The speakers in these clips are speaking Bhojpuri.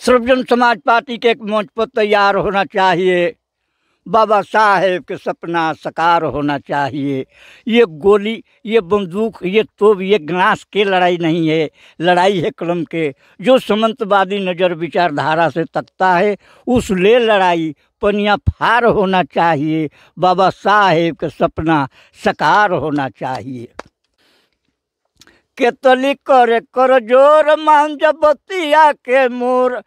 सर्वजन समाज पार्टी के एक मंच पर तैयार होना चाहिए। बाबा साहेब के सपना साकार होना चाहिए। ये गोली, ये बंदूक, ये तोप, ये ग्लास के लड़ाई नहीं है, लड़ाई है कलम के। जो सामंतवादी नज़र विचारधारा से तकता है उस ले लड़ाई पनिया फार होना चाहिए। बाबा साहेब के सपना साकार होना चाहिए। केतली करे कर जोर मांझ बतिया के मोर,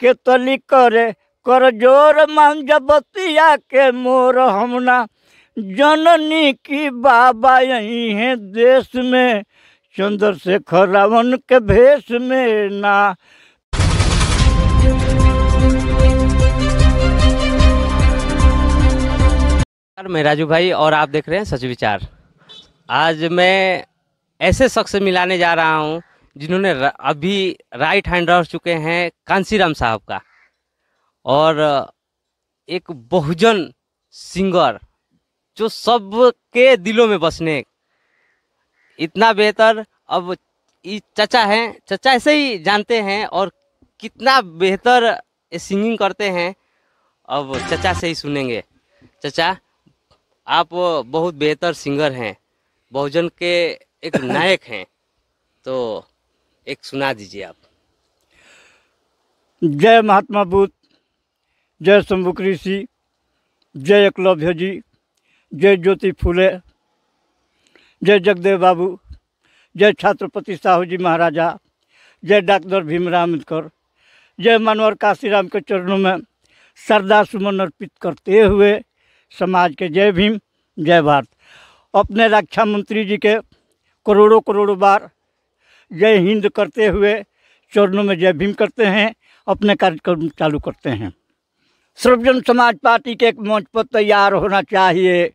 केतली करे कर जोर मांझ बतिया के मोर। हमना जननी की बाबा यही है देश में, चंद्रशेखर रावण के भेष में ना। मैं राजू भाई और आप देख रहे हैं सच विचार। आज मैं ऐसे शख्स से मिलाने जा रहा हूं जिन्होंने अभी राइट हैंड रह चुके हैं कांसीराम साहब का, और एक बहुजन सिंगर जो सबके दिलों में बसने इतना बेहतर। अब चचा हैं, चचा ऐसे ही जानते हैं और कितना बेहतर सिंगिंग करते हैं, अब चचा से ही सुनेंगे। चचा, आप बहुत बेहतर सिंगर हैं, बहुजन के एक नायक हैं, तो एक सुना दीजिए आप। जय महात्मा बुद्ध, जय शंभू ऋषि, जय एकलव्य जी, जय ज्योति फुले, जय जगदेव बाबू, जय छत्रपति साहू जी महाराजा, जय डॉक्टर भीमराव अम्बेडकर, जय मानवर काशीराम के चरणों में श्रद्धा सुमन अर्पित करते हुए समाज के जय भीम जय भारत। अपने रक्षा मंत्री जी के करोड़ों करोड़ों बार जय हिंद करते हुए चरणों में जय भीम करते हैं, अपने कार्यक्रम चालू करते हैं। सर्वजन समाज पार्टी के एक मंच पर तैयार होना चाहिए।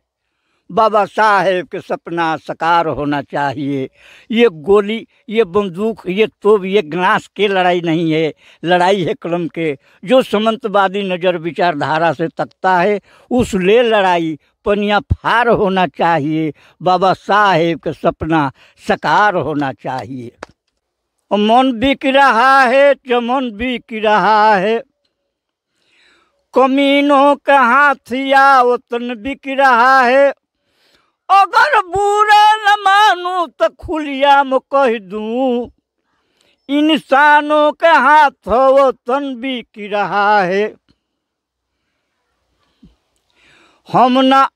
बाबा साहेब के सपना साकार होना चाहिए। ये गोली, ये बंदूक, ये तोप, ये ग्लास के लड़ाई नहीं है, लड़ाई है कलम के। जो सामंतवादी नज़र विचारधारा से तकता है उस ले लड़ाई पनिया फार होना चाहिए। बाबा साहेब के सपना साकार होना चाहिए। मन बिक रहा है, चमन बिक रहा है, कमीनों का हाथिया वतन बिक रहा है। अगर बुरा न मानूं तो खुलिया में कह दूं, इंसानों के हाथ वतन बिक रहा है। हम ना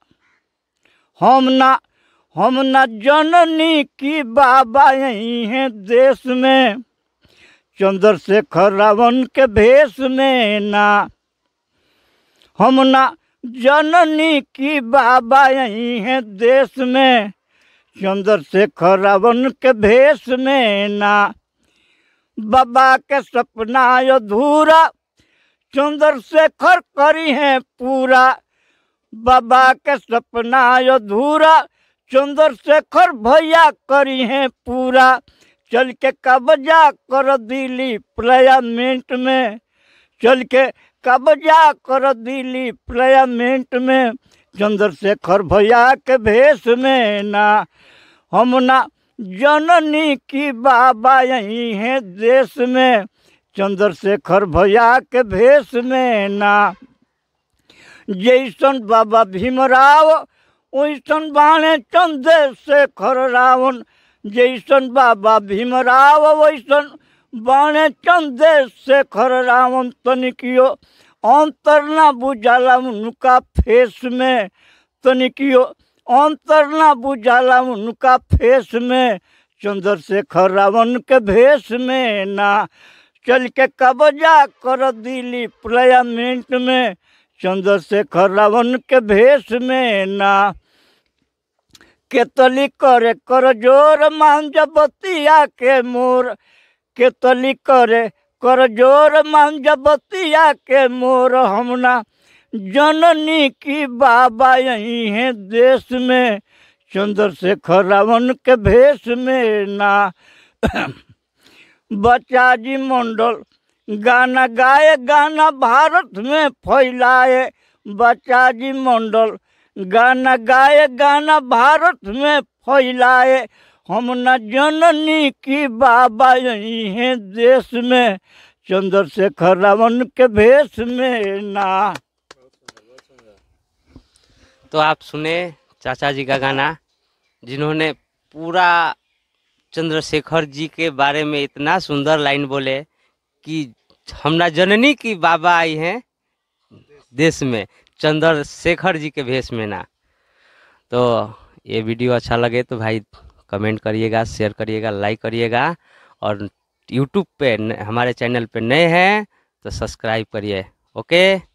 जननी की बाबा यही है देश में, चंद्रशेखर रावण के भेष में ना। हम ना जननी की बाबा यही है देश में, चंद्रशेखर रावण के भेष में ना। बाबा के सपना अधूरा चंद्रशेखर करी है पूरा, बाबा के सपना अधूरा चंद्रशेखर भैया करी है पूरा। चल के कब्जा कर दिल्ली पार्लियामेंट में, चल के कब्जा कर दिल्ली पार्लियामेंट में, चंद्रशेखर भैया के भेष में ना। हम ना जननी की बाबा यही है देश में, चंद्रशेखर भैया के भेष में ना। जैसन बाबा भीमराव वैसन बाणे चंद्रशेखर रावण, जैसन बाबा भीमराव वैसन बाणे चंद्रशेखर रावण। तनिकियो अंतर ना बुझाला उनका फेस में, तनिकियो अंतर ना बुझाला उनका फेस में, चंद्रशेखर रावण के भेष में ना। चल के कब्जा कर दिल्ली पार्लियामेंट में, चंद्रशेखर रावण के भेष में ना। केतली करे कर जोर मांझ बतिया के मोर, केतली करे कर जोर मांझ बतिया के मोर। हमना जननी की बाबा यही है देश में, चंद्रशेखर रावण के भेष में ना। बच्चा जी मंडल गाना गाए, गाना भारत में फैलाए। बच्चा जी मंडल गाना गाए, गाना भारत में फैलाए। हम न जननी की बाबा यही है देश में, चंद्रशेखर रावण के भेष में ना। तो आप सुने चाचा जी का गाना, जिन्होंने पूरा चंद्रशेखर जी के बारे में इतना सुंदर लाइन बोले कि हमरा जननी की बाबा आई हैं देश में, चंद्रशेखर जी के भेष में ना। तो ये वीडियो अच्छा लगे तो भाई कमेंट करिएगा, शेयर करिएगा, लाइक करिएगा, और यूट्यूब पे हमारे चैनल पे नए हैं तो सब्सक्राइब करिए। ओके।